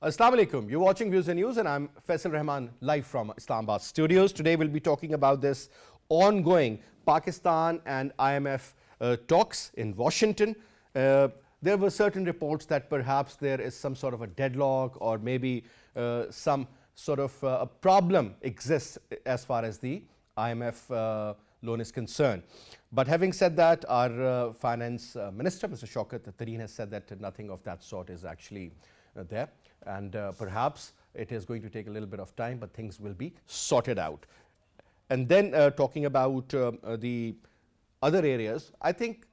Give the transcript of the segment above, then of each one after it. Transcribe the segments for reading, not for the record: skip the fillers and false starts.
Assalamu alaikum. You're watching Views and News and I'm Faisal Rahman live from Islamabad studios. Today we'll be talking about this ongoing Pakistan and IMF talks in Washington. There were certain reports that perhaps there is some sort of a deadlock or maybe some sort of a problem exists as far as the IMF loan is concerned. But having said that, our finance minister, Mr. Shaukat Tareen, has said that nothing of that sort is actually there, and perhaps it is going to take a little bit of time, but things will be sorted out. And then talking about the other areas, I think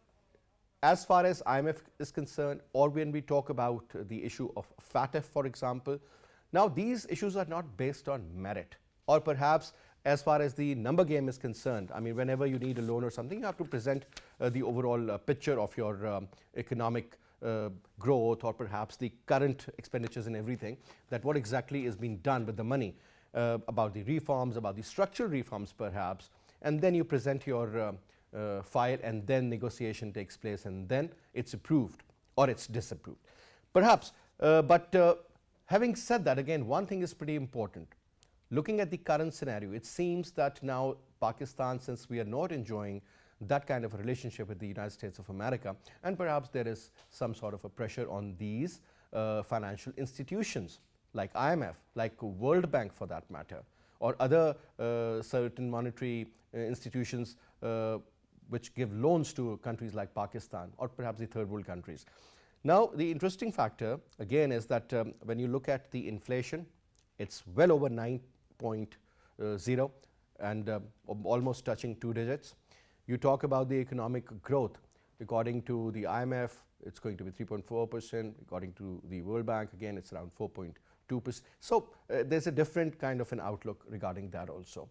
as far as IMF is concerned, or when we talk about the issue of FATF, for example, now these issues are not based on merit, or perhaps as far as the number game is concerned. I mean, whenever you need a loan or something, you have to present the overall picture of your economic growth, or perhaps the current expenditures and everything, that what exactly is being done with the money, about the reforms, about the structural reforms perhaps, and then you present your file, and then negotiation takes place, and then it's approved or it's disapproved. Perhaps, but having said that, again, one thing is pretty important. Looking at the current scenario, it seems that now Pakistan, since we are not enjoying that kind of a relationship with the United States of America, and perhaps there is some sort of a pressure on these financial institutions like IMF, like World Bank for that matter, or other certain monetary institutions which give loans to countries like Pakistan, or perhaps the third world countries. Now, the interesting factor again is that when you look at the inflation, it's well over 9.0 and almost touching 2 digits. You talk about the economic growth. According to the IMF, it's going to be 3.4%. According to the World Bank, again, it's around 4.2%. So there's a different kind of an outlook regarding that also.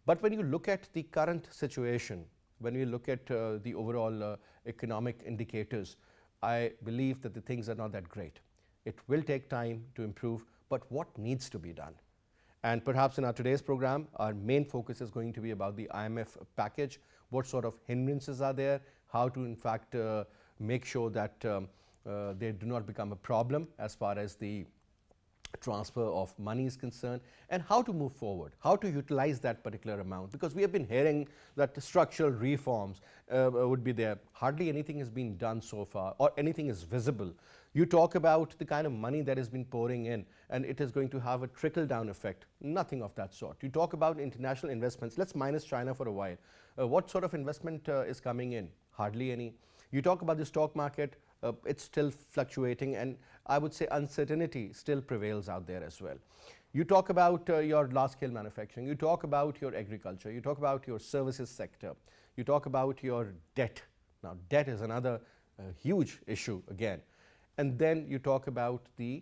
But when you look at the current situation, when you look at the overall economic indicators, I believe that the things are not that great. It will take time to improve, but what needs to be done? And perhaps in our today's program, our main focus is going to be about the IMF package, what sort of hindrances are there, how to in fact make sure that they do not become a problem as far as the transfer of money is concerned, and how to move forward, how to utilize that particular amount, because we have been hearing that the structural reforms would be there. Hardly anything has been done so far, or anything is visible. You talk about the kind of money that has been pouring in, and it is going to have a trickle-down effect. Nothing of that sort. You talk about international investments. Let's minus China for a while. What sort of investment is coming in? Hardly any. You talk about the stock market. It's still fluctuating, and I would say uncertainty still prevails out there as well. You talk about your large-scale manufacturing. You talk about your agriculture. You talk about your services sector. You talk about your debt. Now, debt is another huge issue again. And then you talk about the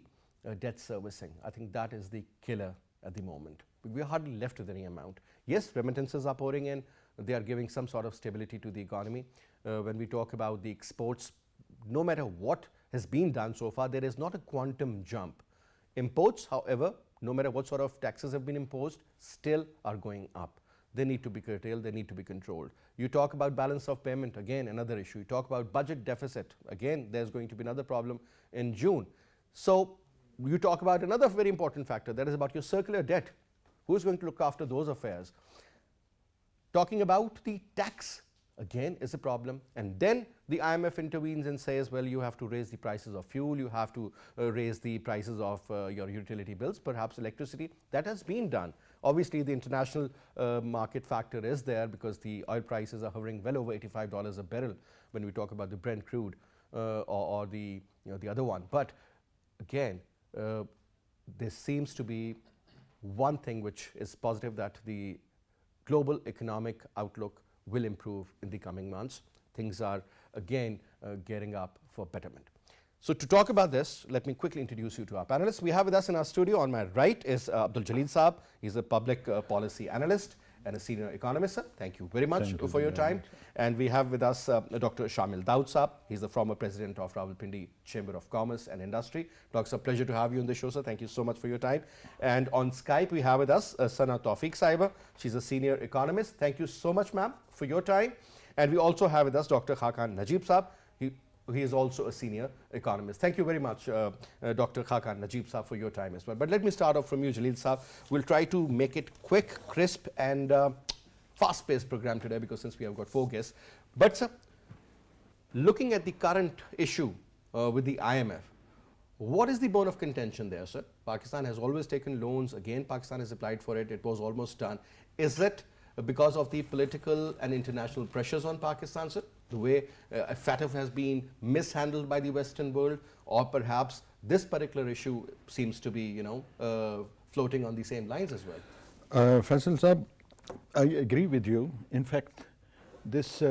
debt servicing. I think that is the killer at the moment. We are hardly left with any amount. Yes, remittances are pouring in. They are giving some sort of stability to the economy. When we talk about the exports, no matter what has been done so far, there is not a quantum jump. Imports, however, no matter what sort of taxes have been imposed, still are going up. They need to be curtailed, they need to be controlled. You talk about balance of payment, again, another issue. You talk about budget deficit, again, there's going to be another problem in June. So you talk about another very important factor, that is about your circular debt. Who is going to look after those affairs? Talking about the tax, again, is a problem. And then the IMF intervenes and says, well, you have to raise the prices of fuel, you have to raise the prices of your utility bills, perhaps electricity. That has been done. Obviously, the international market factor is there, because the oil prices are hovering well over $85 a barrel when we talk about the Brent crude or the other one. But again, there seems to be one thing which is positive, that the global economic outlook will improve in the coming months. Things are again gearing up for betterment. So to talk about this, let me quickly introduce you to our panelists. We have with us in our studio on my right is Abdul Jaleel Saab. He's a public policy analyst and a senior economist. Sir, thank you very much for your time. And we have with us Dr. Shamil Daud Saab. He's the former president of Rawalpindi Chamber of Commerce and Industry. Dr. It's a pleasure to have you on the show, sir. Thank you so much for your time. And on Skype, we have with us Sana Tawfiq Saiba. She's a senior economist. Thank you so much, ma'am, for your time. And we also have with us Dr. Hakan Najib Saab. He is also a senior economist. Thank you very much, Dr. Khaqan Najib Saab, for your time as well. But let me start off from you, Jaleel Saab. We'll try to make it quick, crisp, and fast-paced program today, because since we have got 4 guests. But sir, looking at the current issue with the IMF, what is the bone of contention there, sir? Pakistan has always taken loans. Again, Pakistan has applied for it. It was almost done. Is it because of the political and international pressures on Pakistan, sir? The way FATF has been mishandled by the Western world, or perhaps this particular issue seems to be, floating on the same lines as well? Faisal Saab, I agree with you. In fact, this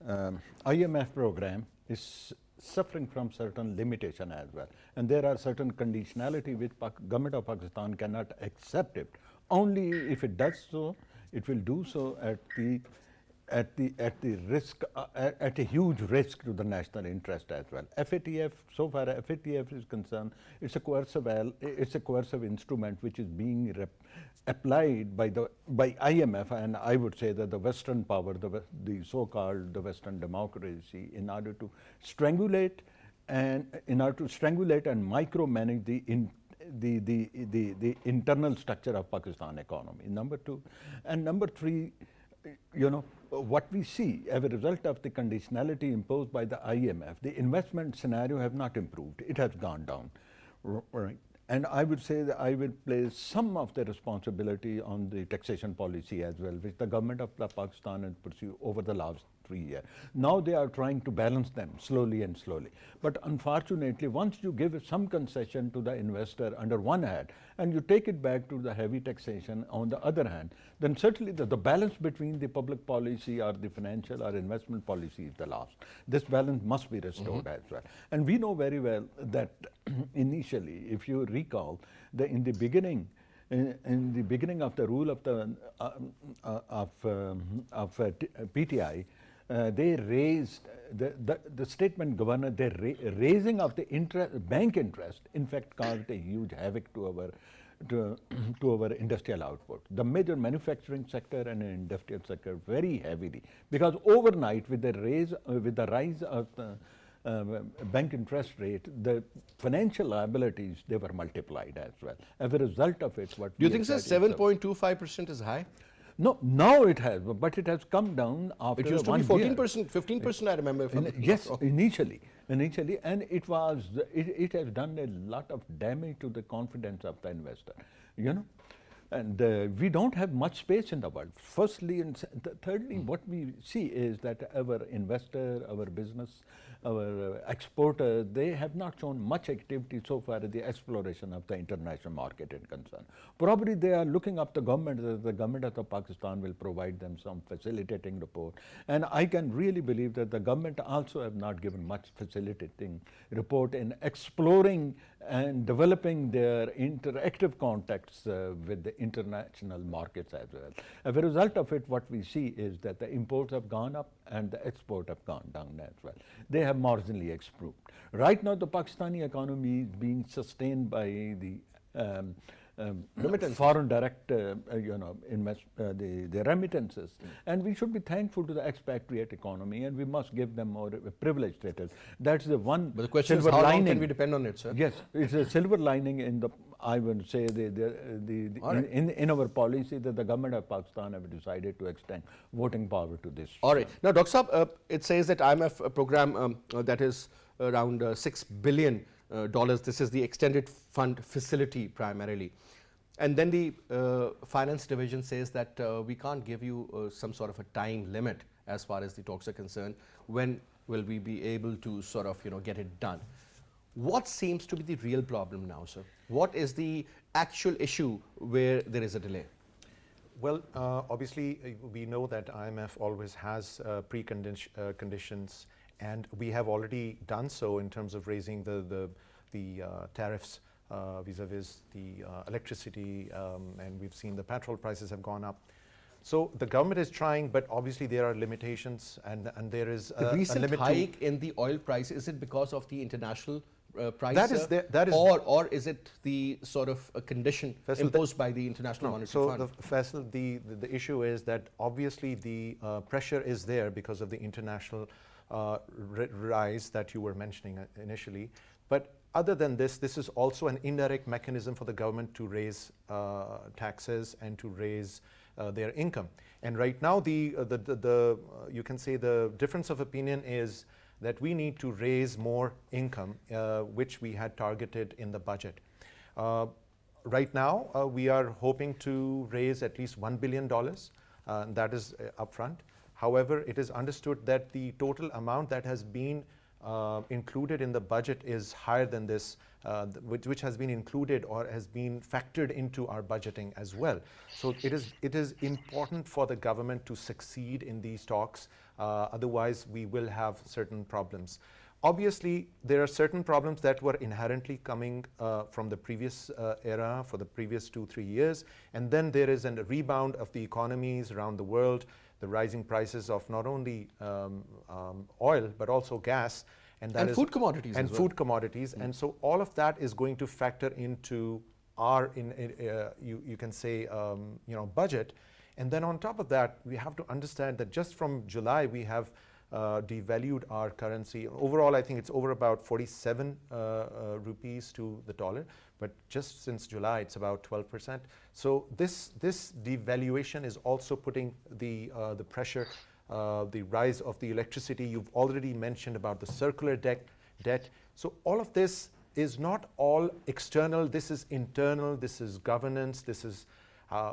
IMF program is suffering from certain limitation as well, and there are certain conditionality which government of Pakistan cannot accept it. Only if it does so, it will do so at the risk, at a huge risk to the national interest as well. FATF, so far FATF is concerned, it's a coercive instrument which is being applied by IMF, and I would say that the Western power, the so-called the Western democracy, in order to strangulate and micromanage the internal structure of Pakistan economy. Number 2, and number 3, what we see as a result of the conditionality imposed by the IMF, the investment scenario have not improved. It has gone down, right? And I would say that I will place some of the responsibility on the taxation policy as well, which the government of Pakistan has pursued over the last 3 years. Now they are trying to balance them slowly and slowly. But unfortunately, once you give some concession to the investor under one hand, and you take it back to the heavy taxation on the other hand, then certainly the balance between the public policy or the financial or investment policy is the lost. This balance must be restored as well. And we know very well that initially, if you recall, in the beginning of the rule of PTI, they raised the statement governor. The raising of the bank interest, in fact, caused a huge havoc to our industrial output. The major manufacturing sector and industrial sector very heavily, because overnight with the rise of the bank interest rate, the financial liabilities, they were multiplied as well. As a result of it, what do you think, sir, 7.25% is high? No, now it has, but it has come down after 1 year. It used to be 14%, 15%, I remember. Yes, initially, and it has done a lot of damage to the confidence of the investor, And we don't have much space in the world. Firstly, and thirdly, what we see is that our investor, our business, our exporter, they have not shown much activity so far in the exploration of the international market is concerned. Probably they are looking up the government, that the government of Pakistan will provide them some facilitating report. And I can really believe that the government also have not given much facilitating report in exploring and developing their interactive contacts with the international markets as well. As a result of it, what we see is that the imports have gone up and the export have gone down as well. They have marginally improved. Right now, the Pakistani economy is being sustained by the foreign direct, the remittances, and we should be thankful to the expatriate economy, and we must give them more privileged status. That's the one. But the question is, how long can we depend on it, sir? Yes, it's a silver lining in the. I would say in our policy that the government of Pakistan have decided to extend voting power to this. All right. Now, Dr. Saab, it says that IMF program that is around $6 billion. This is the extended fund facility primarily. And then the finance division says that we can't give you some sort of a time limit as far as the talks are concerned. When will we be able to sort of, get it done? What seems to be the real problem now, sir? What is the actual issue where there is a delay? Well, obviously, we know that IMF always has preconditions, and we have already done so in terms of raising the tariffs vis-a-vis the electricity, and we've seen the petrol prices have gone up. So the government is trying, but obviously there are limitations, and there is the recent hike in the oil price. Is it because of the international price? That is, or is it the sort of a condition imposed by the International Monetary Fund? So the issue is that obviously the pressure is there because of the international rise that you were mentioning initially. But other than this, this is also an indirect mechanism for the government to raise taxes and to raise their income. And right now, you can say the difference of opinion is that we need to raise more income, which we had targeted in the budget. Right now, we are hoping to raise at least $1 billion. That is upfront. However, it is understood that the total amount that has been included in the budget is higher than this, which has been included or has been factored into our budgeting as well. So it is important for the government to succeed in these talks. Otherwise, we will have certain problems. Obviously, there are certain problems that were inherently coming from the previous era, for the previous 2-3 years. And then there is a rebound of the economies around the world, the rising prices of not only oil, but also gas. And food commodities and as well. food commodities. And so all of that is going to factor into our, you can say, budget. And then on top of that, we have to understand that just from July, we have devalued our currency. Overall, I think it's over about 47 rupees to the dollar, but just since July, it's about 12%. So this devaluation is also putting the pressure, the rise of the electricity. You've already mentioned about the circular debt. So all of this is not all external. This is internal. This is governance. This is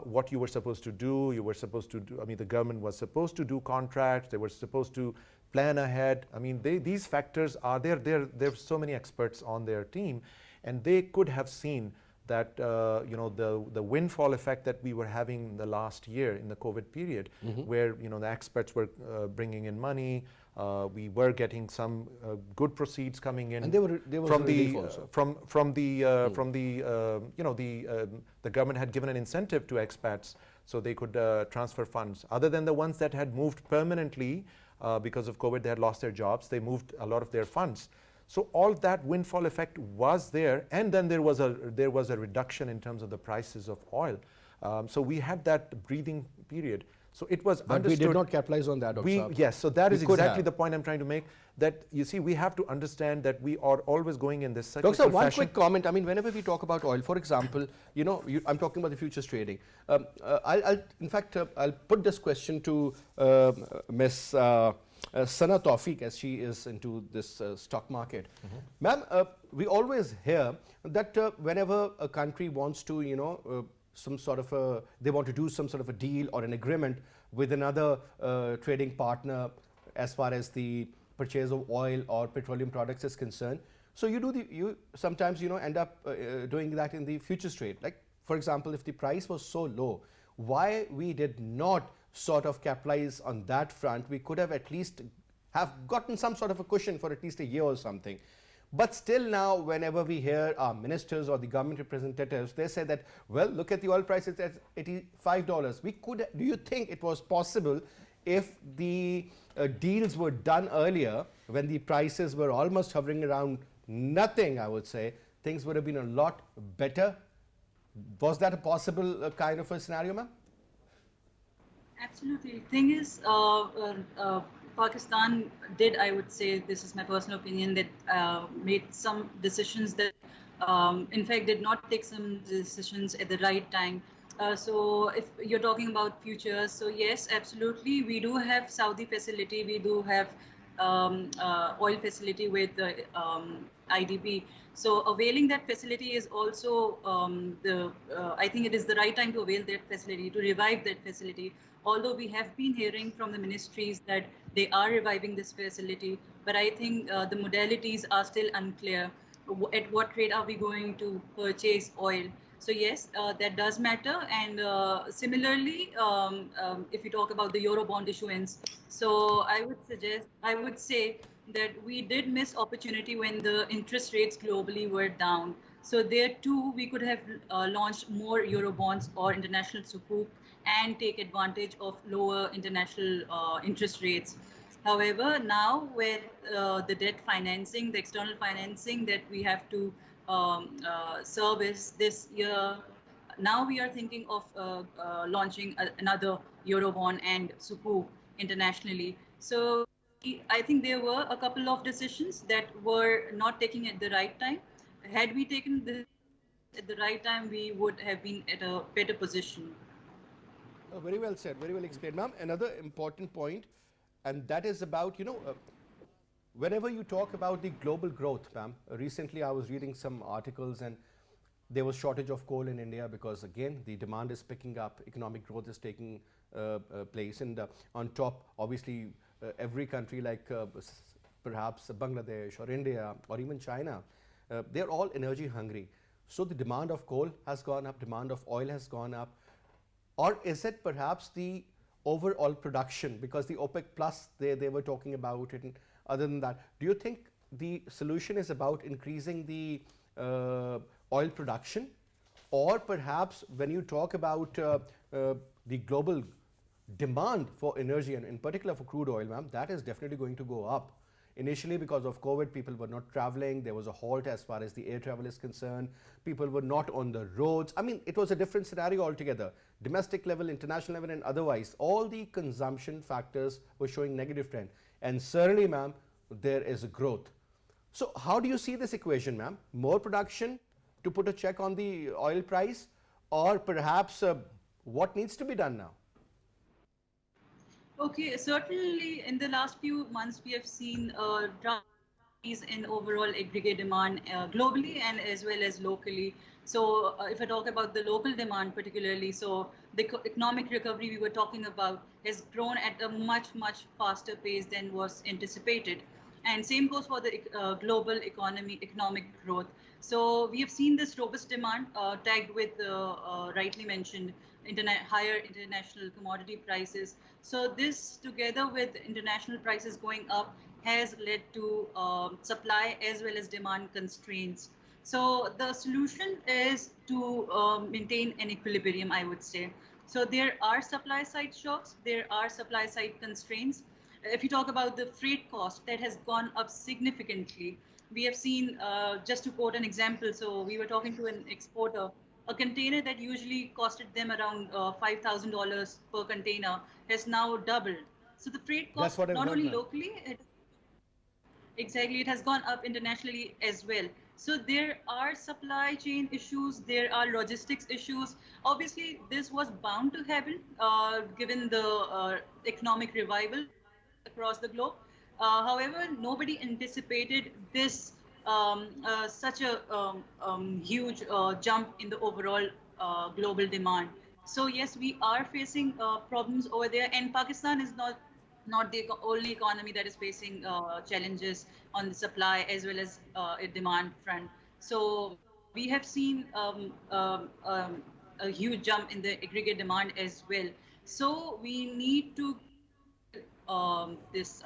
what you were supposed to do. You were supposed to do, I mean, the government was supposed to do contracts. They were supposed to plan ahead. I mean, these factors are there. There's so many experts on their team, and they could have seen that the windfall effect that we were having the last year in the COVID period, where the experts were bringing in money. We were getting some good proceeds coming in, and there was from relief the also. The government had given an incentive to expats so they could transfer funds. Other than the ones that had moved permanently because of COVID, they had lost their jobs. They moved a lot of their funds. So all that windfall effect was there, and then there was a reduction in terms of the prices of oil. So we had that breathing period. So it was But understood. we did not capitalize on that, Dr. Saab. Yes, so that We is could exactly have. the point I'm trying to make, that you see, we have to understand that we are always going in this cyclical Dr. Saab, one fashion. quick comment. I mean, whenever we talk about oil, for example, I'm talking about the futures trading. I'll put this question to Ms. Sana Tawfiq, as she is into this stock market. Ma'am, we always hear that whenever a country wants to, they want to do some sort of a deal or an agreement with another trading partner as far as the purchase of oil or petroleum products is concerned. So you sometimes end up doing that in the futures trade. Like, for example, if the price was so low, why we did not sort of capitalize on that front? We could have at least have gotten some sort of a cushion for at least a year or something. But still now, whenever we hear our ministers or the government representatives, they say that, well, look at the oil price, it's at $85. Do you think it was possible if the deals were done earlier, when the prices were almost hovering around nothing, I would say, things would have been a lot better? Was that a possible kind of a scenario, ma'am? Absolutely. Thing is, Pakistan did, I would say, this is my personal opinion, that made some decisions that, in fact, did not take some decisions at the right time. So if you're talking about futures, so yes, absolutely, we do have Saudi facility, we do have oil facility with the IDB. So availing that facility is also I think it is the right time to avail that facility, to revive that facility. Although we have been hearing from the ministries that they are reviving this facility, but I think the modalities are still unclear. At what rate are we going to purchase oil? So yes, that does matter. And similarly, if you talk about the Eurobond issuance, so I would say that we did miss opportunity when the interest rates globally were down. So there too, we could have launched more Eurobonds or international sukuk and take advantage of lower international interest rates. However, now with the debt financing, the external financing that we have to service this year, now we are thinking of launching another Eurobond and sukuk internationally. So I think there were a couple of decisions that were not taken at the right time. Had we taken this at the right time, we would have been at a better position. Very well said, very well explained, ma'am. Another important point, and that is about, whenever you talk about the global growth, ma'am, recently I was reading some articles and there was shortage of coal in India because again the demand is picking up, economic growth is taking place, and on top, obviously, every country like perhaps Bangladesh or India or even China, they're all energy hungry. So the demand of coal has gone up, demand of oil has gone up, or is it perhaps the overall production? Because the OPEC Plus, they were talking about it. And other than that, do you think the solution is about increasing the oil production? Or perhaps when you talk about the global demand for energy, and in particular for crude oil, ma'am, that is definitely going to go up. Initially, because of COVID, people were not traveling. There was a halt as far as the air travel is concerned. People were not on the roads. I mean, it was a different scenario altogether. Domestic level, international level, and otherwise, all the consumption factors were showing negative trend. And certainly, ma'am, there is a growth. So how do you see this equation, ma'am? More production to put a check on the oil price, or perhaps what needs to be done now? Okay, certainly in the last few months, we have seen a drop in overall aggregate demand globally and as well as locally. So if I talk about the local demand particularly, so the economic recovery we were talking about has grown at a much faster pace than was anticipated. And same goes for the global economic growth. So we have seen this robust demand tagged with rightly mentioned higher international commodity prices. So this, together with international prices going up, has led to supply as well as demand constraints. So the solution is to maintain an equilibrium, I would say. So there are supply side shocks, there are supply side constraints. If you talk about the freight cost, that has gone up significantly. We have seen, just to quote an example, so we were talking to an exporter, a container that usually costed them around $5,000 per container has now doubled. So the freight That's cost, what I've not heard, only ma'am. locally, exactly, it has gone up internationally as well. So there are supply chain issues, there are logistics issues. Obviously, this was bound to happen given the economic revival across the globe. However, nobody anticipated this such a huge jump in the overall global demand. So yes, we are facing problems over there, and Pakistan is not the only economy that is facing challenges on the supply as well as a demand front. So we have seen a huge jump in the aggregate demand as well. So we need to this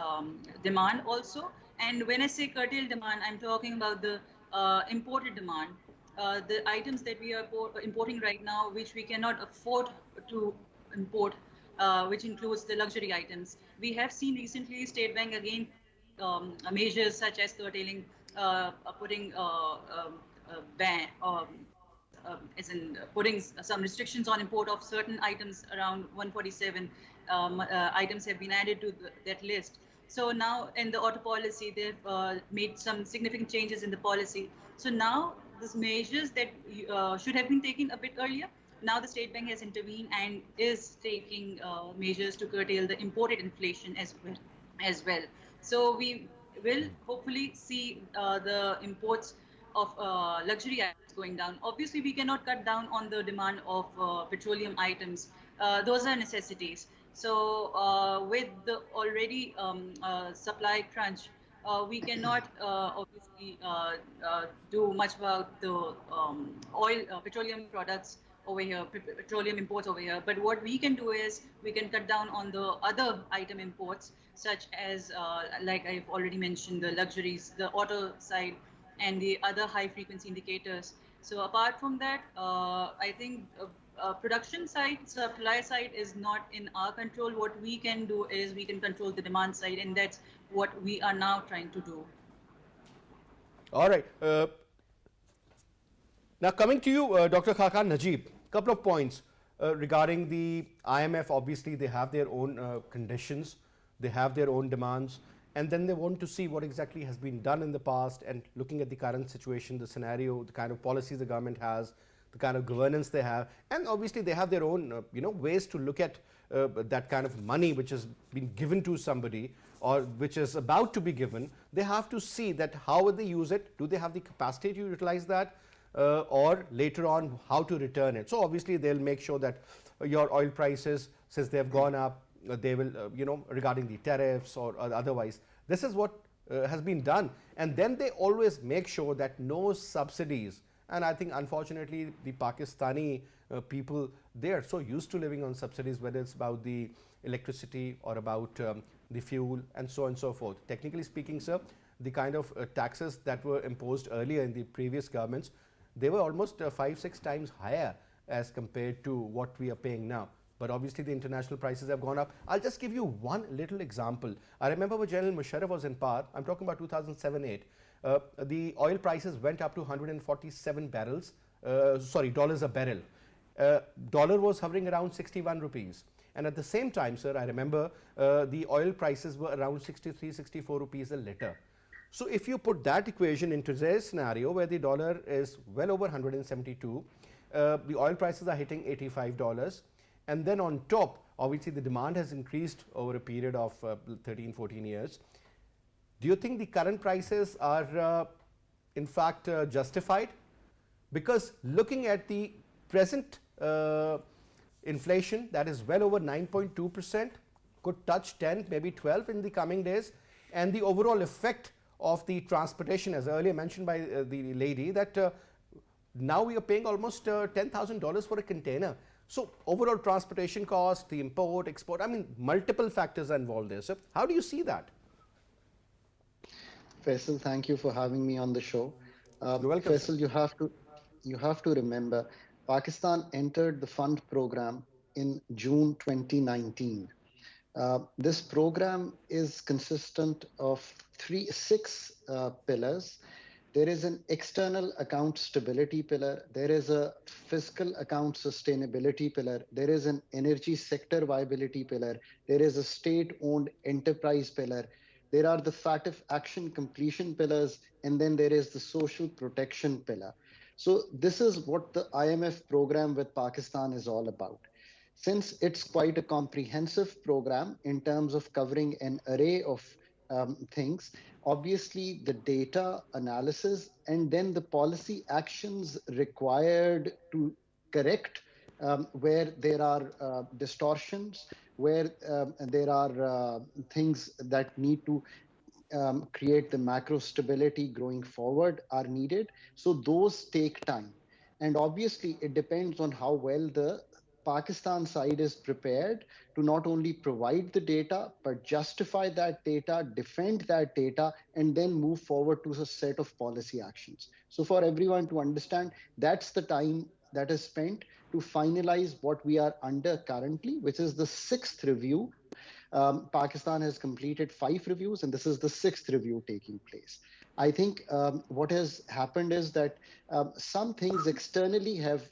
demand also. And when I say curtail demand, I'm talking about the imported demand, the items that we are importing right now, which we cannot afford to import, which includes the luxury items. We have seen recently State Bank again measures such as curtailing, putting ban, as in putting some restrictions on import of certain items. Around 147 items have been added to that list. So now in the auto policy, they've made some significant changes in the policy. So now these measures that should have been taken a bit earlier, now the State Bank has intervened and is taking measures to curtail the imported inflation as well. So we will hopefully see the imports of luxury items going down. Obviously, we cannot cut down on the demand of petroleum items. Those are necessities. So with the already supply crunch, we cannot obviously do much about the petroleum products over here, petroleum imports over here. But what we can do is we can cut down on the other item imports, such as, like I've already mentioned, the luxuries, the auto side, and the other high frequency indicators. So apart from that, I think production side, supply side is not in our control. What we can do is we can control the demand side, and that's what we are now trying to do. All right. Now coming to you, Dr. Khaqan Najib, couple of points regarding the IMF. Obviously, they have their own conditions, they have their own demands, and then they want to see what exactly has been done in the past, and looking at the current situation, the scenario, the kind of policies the government has, the kind of governance they have, and obviously they have their own ways to look at that kind of money which has been given to somebody or which is about to be given. They have to see that how would they use it, do they have the capacity to utilize that, or later on how to return it. So obviously they'll make sure that your oil prices, since they have gone up, they will regarding the tariffs or otherwise, this is what has been done. And then they always make sure that no subsidies. And I think unfortunately the Pakistani people, they are so used to living on subsidies, whether it's about the electricity or about the fuel and so on and so forth. Technically speaking, sir, the kind of taxes that were imposed earlier in the previous governments, they were almost 5-6 times higher as compared to what we are paying now. But obviously the international prices have gone up. I'll just give you one little example. I remember when General Musharraf was in power, I'm talking about 2007-8, the oil prices went up to 147 dollars a barrel. Dollar was hovering around 61 rupees. And at the same time, sir, I remember the oil prices were around 63-64 rupees a liter. So if you put that equation into today's scenario where the dollar is well over 172, the oil prices are hitting $85, and then on top, obviously the demand has increased over a period of 13-14 years. Do you think the current prices are in fact justified? Because looking at the present inflation, that is well over 9.2%, could touch 10, maybe 12 in the coming days, and the overall effect of the transportation, as earlier mentioned by the lady, that now we are paying almost $10,000 for a container. So overall transportation cost, the import, export, I mean multiple factors are involved there. So how do you see that? Faisal, thank you for having me on the show. You're welcome. Faisal, you have to remember, Pakistan entered the fund program in June 2019. This program is consistent of six pillars. There is an external account stability pillar. There is a fiscal account sustainability pillar. There is an energy sector viability pillar. There is a state-owned enterprise pillar. There are the FATF action completion pillars, and then there is the social protection pillar. So this is what the IMF program with Pakistan is all about. Since it's quite a comprehensive program in terms of covering an array of things, obviously the data analysis and then the policy actions required to correct where there are distortions, where there are things that need to create the macro stability going forward are needed. So those take time. And obviously it depends on how well the Pakistan side is prepared to not only provide the data, but justify that data, defend that data, and then move forward to a set of policy actions. So for everyone to understand, that's the time that is spent to finalize what we are under currently, which is the 6th review. Pakistan has completed 5 reviews, and this is the 6th review taking place. I think what has happened is that some things externally have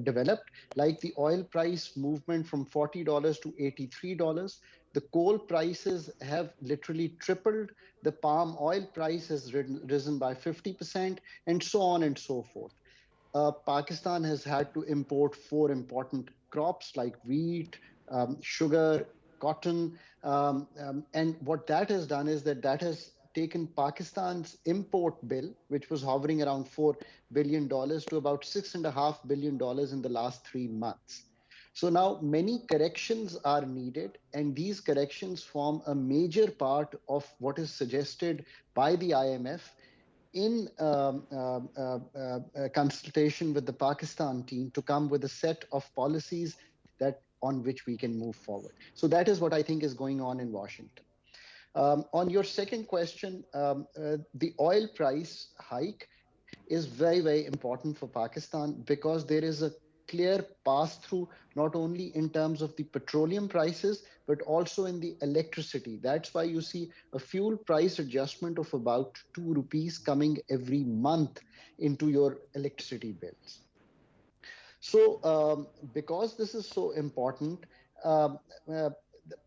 developed, like the oil price movement from $40 to $83. The coal prices have literally tripled. The palm oil price has risen by 50%, and so on and so forth. Pakistan has had to import 4 important crops like wheat, sugar, cotton, and what that has done is that has taken Pakistan's import bill, which was hovering around $4 billion, to about $6.5 billion in the last 3 months. So now many corrections are needed, and these corrections form a major part of what is suggested by the IMF in consultation with the Pakistan team to come with a set of policies that on which we can move forward. So that is what I think is going on in Washington. On your second question, the oil price hike is very, very important for Pakistan because there is a clear pass-through, not only in terms of the petroleum prices, but also in the electricity. That's why you see a fuel price adjustment of about 2 rupees coming every month into your electricity bills. So because this is so important,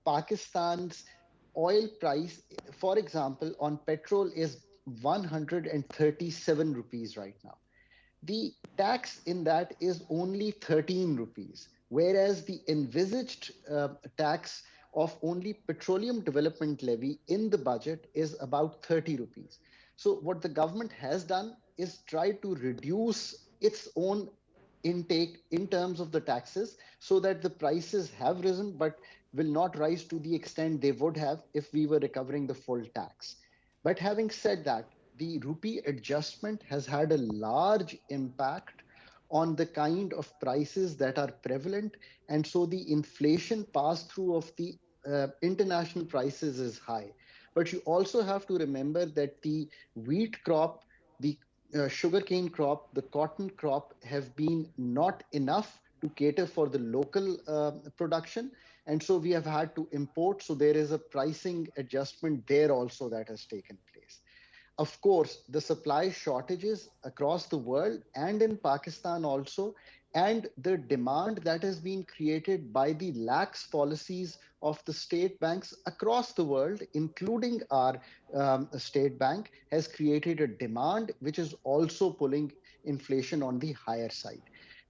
Pakistan's oil price, for example, on petrol is 137 rupees right now. The tax in that is only 13 rupees, whereas the envisaged tax of only petroleum development levy in the budget is about 30 rupees. So what the government has done is try to reduce its own intake in terms of the taxes so that the prices have risen but will not rise to the extent they would have if we were recovering the full tax. But having said that, the rupee adjustment has had a large impact on the kind of prices that are prevalent. And so the inflation pass through of the international prices is high. But you also have to remember that the wheat crop, the sugarcane crop, the cotton crop have been not enough to cater for the local production. And so we have had to import. So there is a pricing adjustment there also that has taken place. Of course, the supply shortages across the world and in Pakistan also, and the demand that has been created by the lax policies of the state banks across the world, including our state bank, has created a demand which is also pulling inflation on the higher side.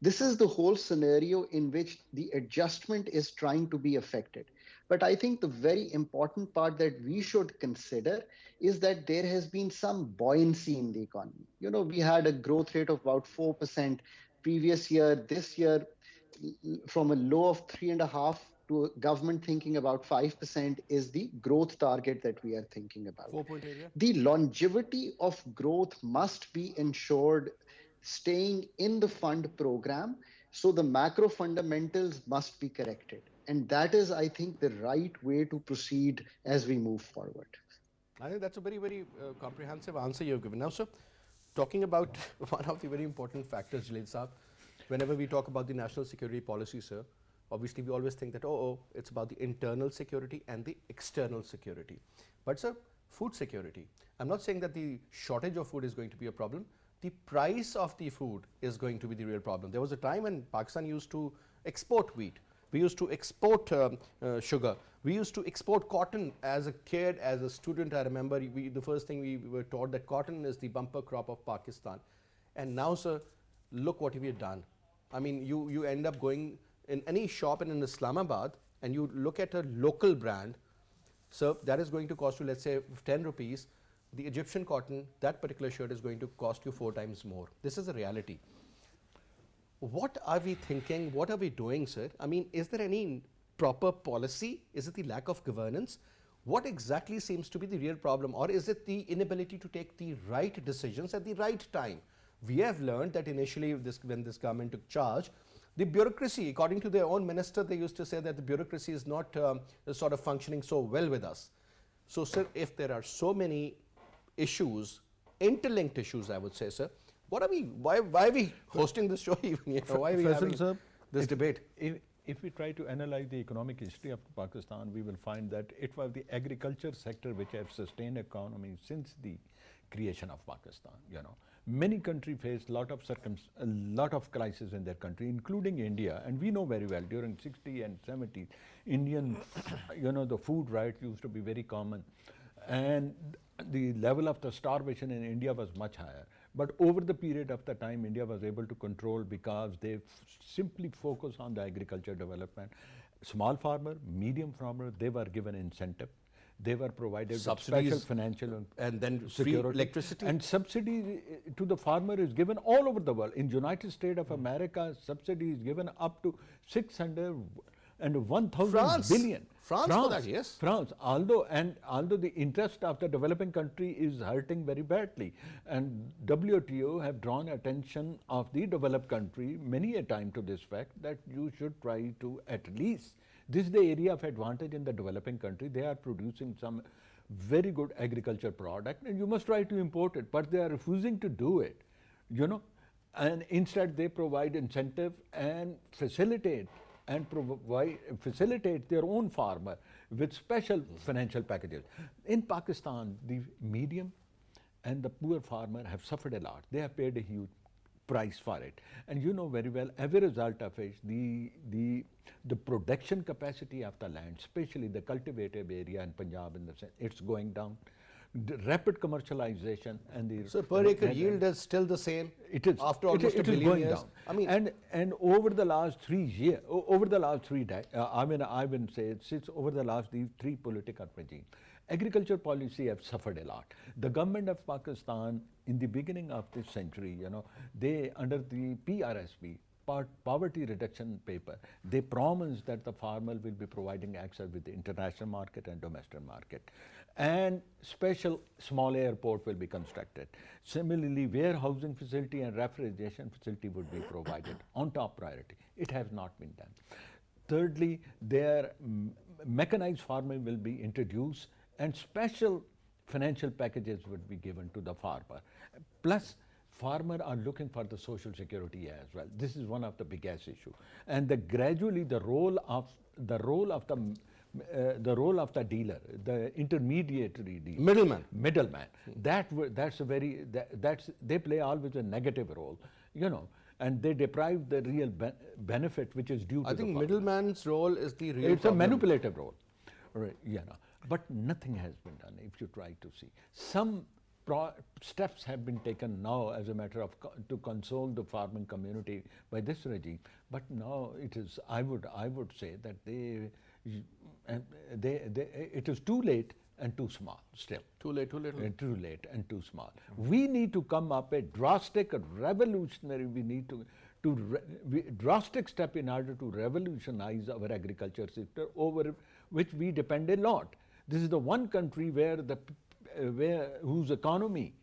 This is the whole scenario in which the adjustment is trying to be affected. But I think the very important part that we should consider is that there has been some buoyancy in the economy. You know, we had a growth rate of about 4% previous year. This year, from a low of 3.5 to government thinking about 5% is the growth target that we are thinking about. 4.8, yeah. The longevity of growth must be ensured staying in the fund program. So the macro fundamentals must be corrected. And that is, I think, the right way to proceed as we move forward. I think that's a very, very comprehensive answer you've given. Now, sir, talking about one of the very important factors, Jalil Saab, whenever we talk about the national security policy, sir, obviously we always think that, it's about the internal security and the external security. But, sir, food security. I'm not saying that the shortage of food is going to be a problem. The price of the food is going to be the real problem. There was a time when Pakistan used to export wheat. We used to export sugar. We used to export cotton. As a kid, as a student, I remember the first thing we were taught that cotton is the bumper crop of Pakistan. And now, sir, look what we have done. I mean, you end up going in any shop in Islamabad and you look at a local brand, so that is going to cost you, let's say, 10 rupees. The Egyptian cotton, that particular shirt is going to cost you 4 times more. This is a reality. What are we thinking? What are we doing, sir? I mean, is there any proper policy? Is it the lack of governance? What exactly seems to be the real problem? Or is it the inability to take the right decisions at the right time? We have learned that initially when this government took charge, the bureaucracy, according to their own minister, they used to say that the bureaucracy is not sort of functioning so well with us. So, sir, if there are so many issues, interlinked issues, I would say, sir, what are we? Why are we hosting this show even? Why are we having this debate? If we try to analyze the economic history of Pakistan, we will find that it was the agriculture sector which has sustained economy since the creation of Pakistan. You know, many countries faced a lot of crises in their country, including India, and we know very well during 60s and 70s, Indian, the food riot used to be very common, and the level of the starvation in India was much higher. But over the period of the time, India was able to control because they simply focus on the agriculture development. Small farmer, medium farmer, they were given incentive. They were provided subsidies, special financial and then security. Free electricity. And subsidy to the farmer is given all over the world. In United States of America, subsidy is given up to 601,000 billion. France for that, yes. France, although the interest of the developing country is hurting very badly, and WTO have drawn attention of the developed country many a time to this fact that you should try to at least, this is the area of advantage in the developing country. They are producing some very good agriculture product and you must try to import it, but they are refusing to do it, and instead they provide incentive and facilitate their own farmer with special financial packages. In Pakistan, the medium and the poor farmer have suffered a lot. They have paid a huge price for it. And you know very well, as a result of it, the production capacity of the land, especially the cultivative area in Punjab, it's going down. The rapid commercialization and the So per acre yield is still the same. it is after almost it a is billion going years. down. I mean, and over the last 3 years, over the last 3 I mean, I will say since over the last these 3 political regimes, agriculture policy have suffered a lot. The government of Pakistan in the beginning of this century, you know, they under the PRSP, poverty reduction paper, they promised that the farmer will be providing access with the international market and domestic market, and special small airport will be constructed. Similarly, warehousing facility and refrigeration facility would be provided on top priority. It has not been done. Thirdly, their mechanized farming will be introduced and special financial packages would be given to the farmer. Plus, farmers are looking for the social security as well. This is one of the biggest issue. And gradually the role of the dealer, the intermediary dealer, middleman, they play always a negative role, you know, and they deprive the real benefit which is due to I think the middleman's role is the real it's problem. a manipulative role, right? You know, but nothing has been done. If you try to see, some steps have been taken now as a matter of to console the farming community by this regime. But now it is, I would say that it is too late and too small still. Too late, too little. Too late and too small. We need to come up a drastic, revolutionary. We need to drastic step in order to revolutionize our agriculture sector, over which we depend a lot. This is the one country where whose economy,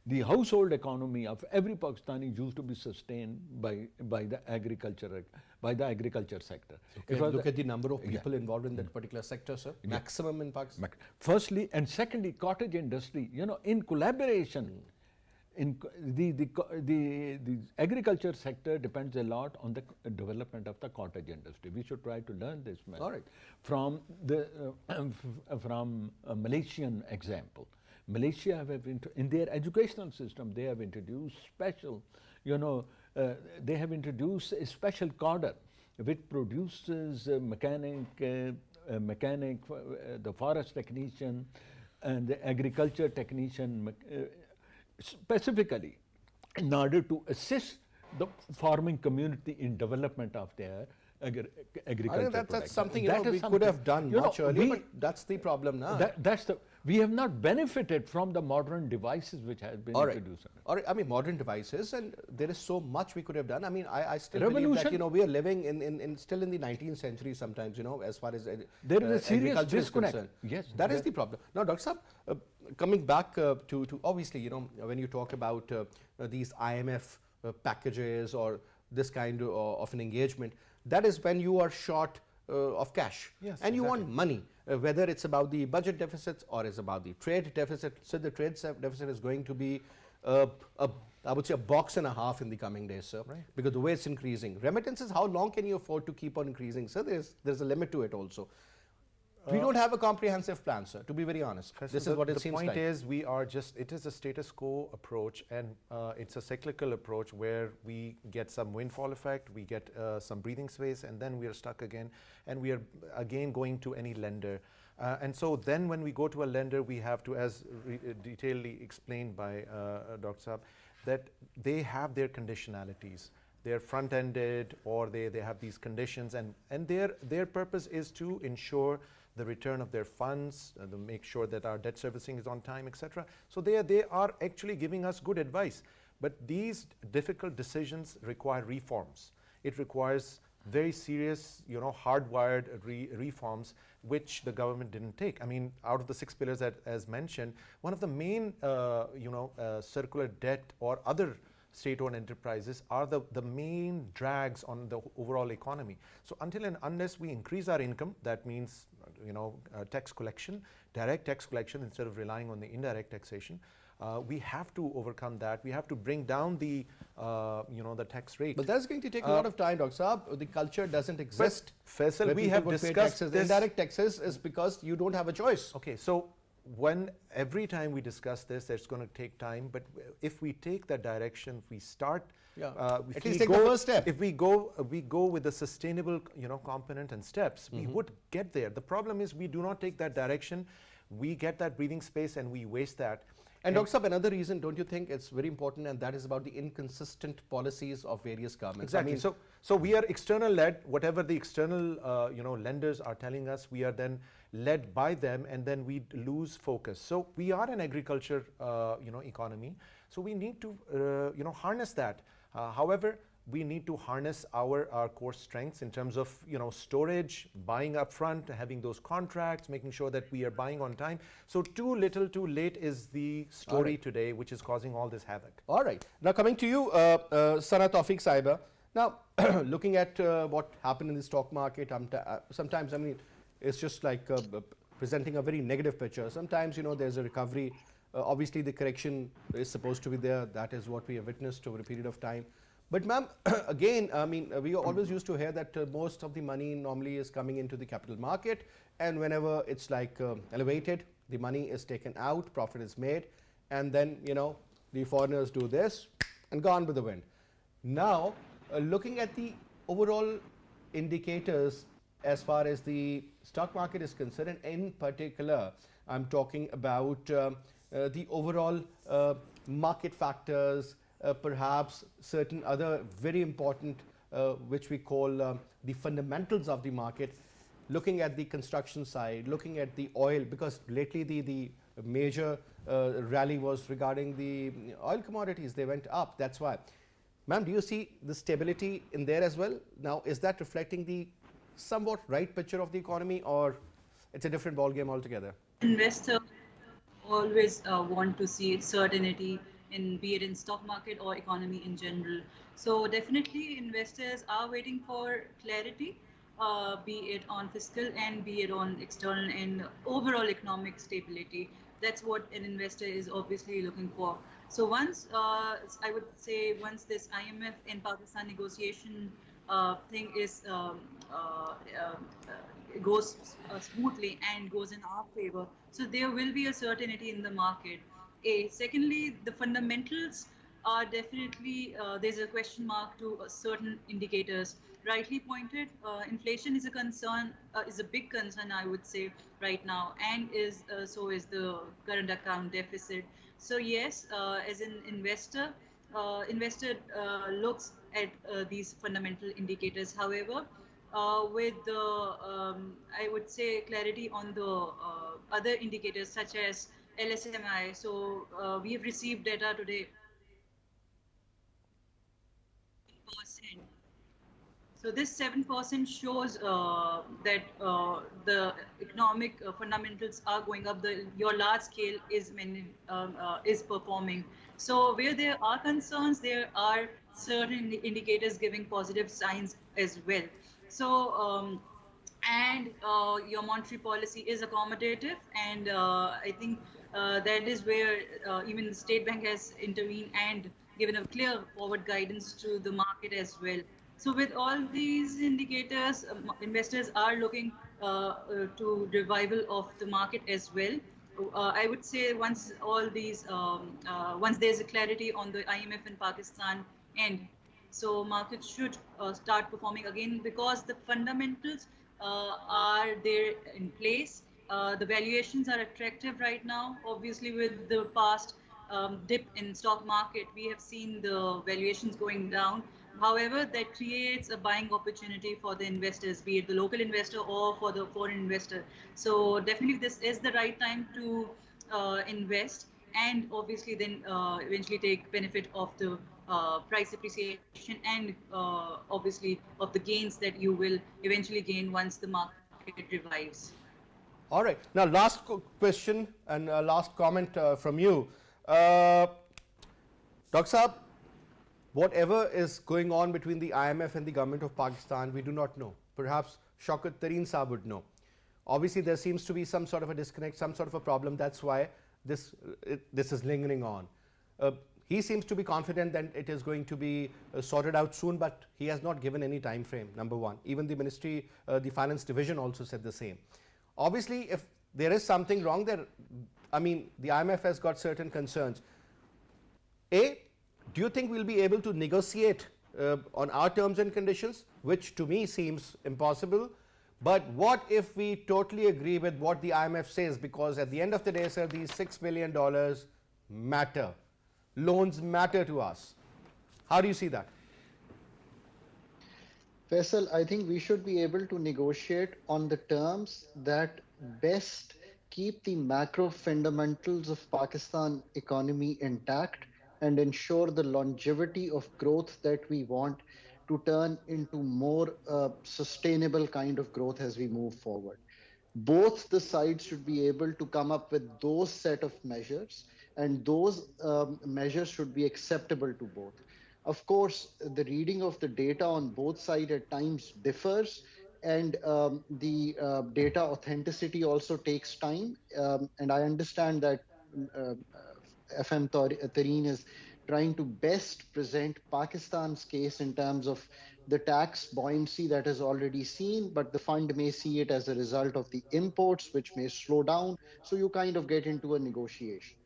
the household economy of every Pakistani used to be sustained by the agriculture sector. Okay, look at the number of people involved in that particular sector, sir. Maximum in Pakistan. Firstly, and secondly, cottage industry. You know, in collaboration, in the agriculture sector depends a lot on the development of the cottage industry. We should try to learn this from the from a Malaysian example. Malaysia have in their educational system they have introduced special, you know, they have introduced a special cadre which produces mechanic, the forest technician, and the agriculture technician. Specifically in order to assist the farming community in development of their agriculture. I think that's something we something, could have done much earlier, but that's the problem now. We have not benefited from the modern devices which have been introduced. All right, I mean modern devices, and there is so much we could have done. I mean, I still believe that we are living still in the 19th century sometimes. As far as there is a serious disconnect. Yes, that is the problem. Now, Dr. Saab, coming back to obviously, when you talk about these IMF packages or this kind of an engagement, that is when you are short of cash, and you want money, whether it's about the budget deficits or it's about the trade deficit. So the trade deficit is going to be I would say a box and a half in the coming days, sir, because the way it's increasing. Remittances, how long can you afford to keep on increasing, sir? There's a limit to it also. We don't have a comprehensive plan, sir, to be very honest. This is what it seems like. The point is, it is a status quo approach, and it's a cyclical approach where we get some windfall effect, we get some breathing space, and then we are stuck again, and we are again going to any lender. And so then when we go to a lender, we have to, as detailedly explained by Dr. Saab, that they have their conditionalities. They're front-ended, or they have these conditions, and their purpose is to ensure the return of their funds, to make sure that our debt servicing is on time, etc. So they are actually giving us good advice. But these difficult decisions require reforms. It requires very serious, hardwired reforms, which the government didn't take. I mean, out of the 6 pillars as mentioned, one of the main, circular debt or other state-owned enterprises are the main drags on the overall economy. So until and unless we increase our income, that means tax collection, direct tax collection instead of relying on the indirect taxation, we have to overcome that. We have to bring down the tax rate. But that's going to take a lot of time, Dr. Saab. The culture doesn't exist. Faisal, we have discussed this. Indirect taxes is because you don't have a choice. Okay, so when every time we discuss this, it's going to take time. But if we take that direction, if we start, Yeah. if At we least take the first step. If we go with the sustainable, component and steps, we would get there. The problem is we do not take that direction. We get that breathing space and we waste that. And Dr. Saab, another reason, don't you think it's very important, and that is about the inconsistent policies of various governments? Exactly. I mean, So we are external led. Whatever the external lenders are telling us, we are then led by them, and then we lose focus. So we are an agriculture economy. So we need to harness that. However, we need to harness our core strengths in terms of storage, buying upfront, having those contracts, making sure that we are buying on time. So too little, too late is the story today, which is causing all this havoc. all right. Now coming to you, Sana Tawfiq Saiba. Now, looking at what happened in the stock market, sometimes, I mean, it's just like presenting a very negative picture. Sometimes, there's a recovery. Obviously, the correction is supposed to be there. That is what we have witnessed over a period of time. But ma'am, again, I mean, we always used to hear that most of the money normally is coming into the capital market, and whenever it's like elevated, the money is taken out, profit is made, and then, the foreigners do this and gone with the wind. Now, looking at the overall indicators as far as the stock market is concerned, and in particular, I'm talking about the overall market factors, perhaps certain other very important, which we call the fundamentals of the market, looking at the construction side, looking at the oil, because lately the major rally was regarding the oil commodities. They went up, that's why. Ma'am, do you see the stability in there as well? Now, is that reflecting the somewhat right picture of the economy, or it's a different ballgame altogether? Investors always want to see certainty in, be it in stock market or economy in general. So definitely investors are waiting for clarity, be it on fiscal and be it on external and overall economic stability. That's what an investor is obviously looking for. So once, I would say, once this IMF and Pakistan negotiation thing is goes smoothly and goes in our favor, so there will be a certainty in the market. Secondly, the fundamentals are definitely, there's a question mark to certain indicators. Rightly pointed, inflation is a concern, is a big concern, I would say, right now, and so is the current account deficit. So yes, as an investor, investor looks at these fundamental indicators. However, with the, I would say, clarity on the other indicators such as LSMI. So we have received data today. So this 7% shows that the economic fundamentals are going up. Your large scale is performing. So where there are concerns, there are certain indicators giving positive signs as well. So and your monetary policy is accommodative, and I think that is where even the State Bank has intervened and given a clear forward guidance to the market as well. So with all these indicators, investors are looking to revival of the market as well. I would say once all these, once there's a clarity on the IMF in Pakistan end, so markets should start performing again, because the fundamentals are there in place. The valuations are attractive right now. Obviously, with the past dip in stock market, we have seen the valuations going down. However, that creates a buying opportunity for the investors, be it the local investor or for the foreign investor. So definitely this is the right time to invest, and obviously then eventually take benefit of the price appreciation and obviously of the gains that you will eventually gain once the market revives. All right. Now, last question and last comment from you. Dr. Saab, whatever is going on between the IMF and the government of Pakistan, we do not know. Perhaps Shaukat Tareen Saab would know. Obviously, there seems to be some sort of a disconnect, some sort of a problem. That's why this is lingering on. He seems to be confident that it is going to be sorted out soon, but he has not given any time frame, number one. Even the ministry, the finance division also said the same. Obviously, if there is something wrong there, I mean, the IMF has got certain concerns. A, do you think we'll be able to negotiate on our terms and conditions, which to me seems impossible? But what if we totally agree with what the IMF says? Because at the end of the day, sir, these $6 billion matter. Loans matter to us. How do you see that? Faisal, I think we should be able to negotiate on the terms that best keep the macro fundamentals of Pakistan economy intact and ensure the longevity of growth that we want to turn into more sustainable kind of growth as we move forward. Both the sides should be able to come up with those set of measures, and those measures should be acceptable to both. Of course, the reading of the data on both sides at times differs, and the data authenticity also takes time. And I understand that FM Tareen is trying to best present Pakistan's case in terms of the tax buoyancy that is already seen, but the fund may see it as a result of the imports, which may slow down. So you kind of get into a negotiation.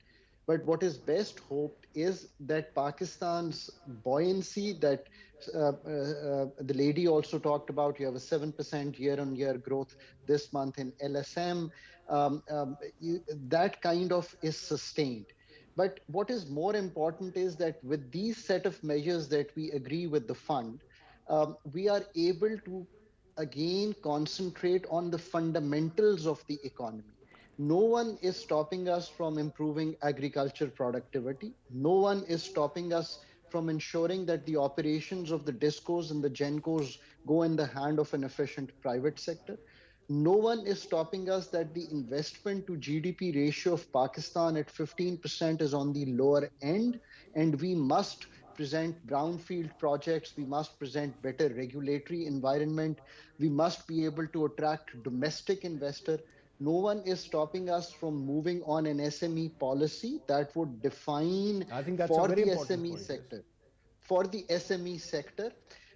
But what is best hoped is that Pakistan's buoyancy that the lady also talked about, you have a 7% year-on-year growth this month in LSM, that kind of is sustained. But what is more important is that with these set of measures that we agree with the fund, we are able to again concentrate on the fundamentals of the economy. No one is stopping us from improving agriculture productivity. No one is stopping us from ensuring that the operations of the DISCOs and the GENCOs go in the hand of an efficient private sector. No one is stopping us that the investment to GDP ratio of Pakistan at 15% is on the lower end, and we must present brownfield projects, we must present better regulatory environment, we must be able to attract domestic investor. No one is stopping us from moving on an SME policy that would define for the SME sector. For the SME sector,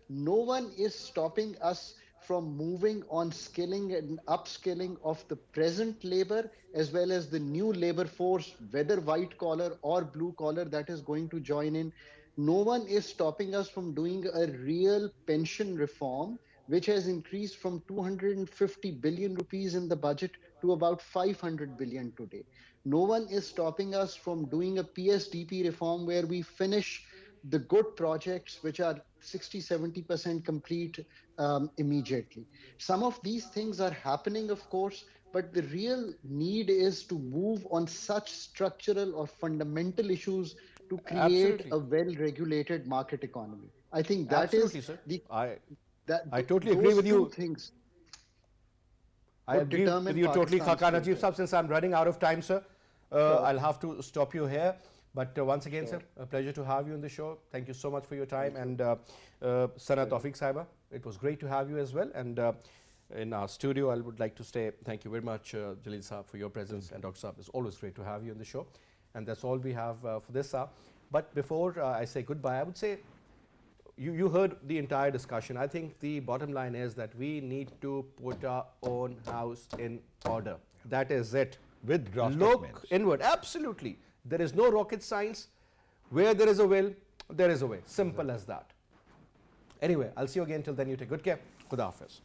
no one is stopping us from moving on skilling and upskilling of the present labor as well as the new labor force, whether white collar or blue collar, that is going to join in. No one is stopping us from doing a real pension reform, which has increased from 250 billion rupees in the budget to about 500 billion today. No one is stopping us from doing a PSDP reform where we finish the good projects which are 60-70% complete immediately. Some of these things are happening, of course, but the real need is to move on such structural or fundamental issues to create a well-regulated market economy. I think that is sir. the... I totally agree with you. Things I agree with you totally, Khaqan Najib Sahab. Since I'm running out of time, sir, I'll have to stop you here. But once again, sir, a pleasure to have you on the show. Thank you so much for your time. And Sana Tawfiq Sahiba, it was great to have you as well. And in our studio, I would like to say thank you very much, Jalil Sahab, for your presence. And Dr. Sahab, it's always great to have you on the show. And that's all we have for this hour. But before I say goodbye, I would say, you heard the entire discussion. I think the bottom line is that we need to put our own house in order. That is it. With drastic Look means. inward. Absolutely. There is no rocket science. Where there is a will, there is a way. Simple as that. Anyway, I'll see you again. Till then, you take good care. Khuda Hafiz.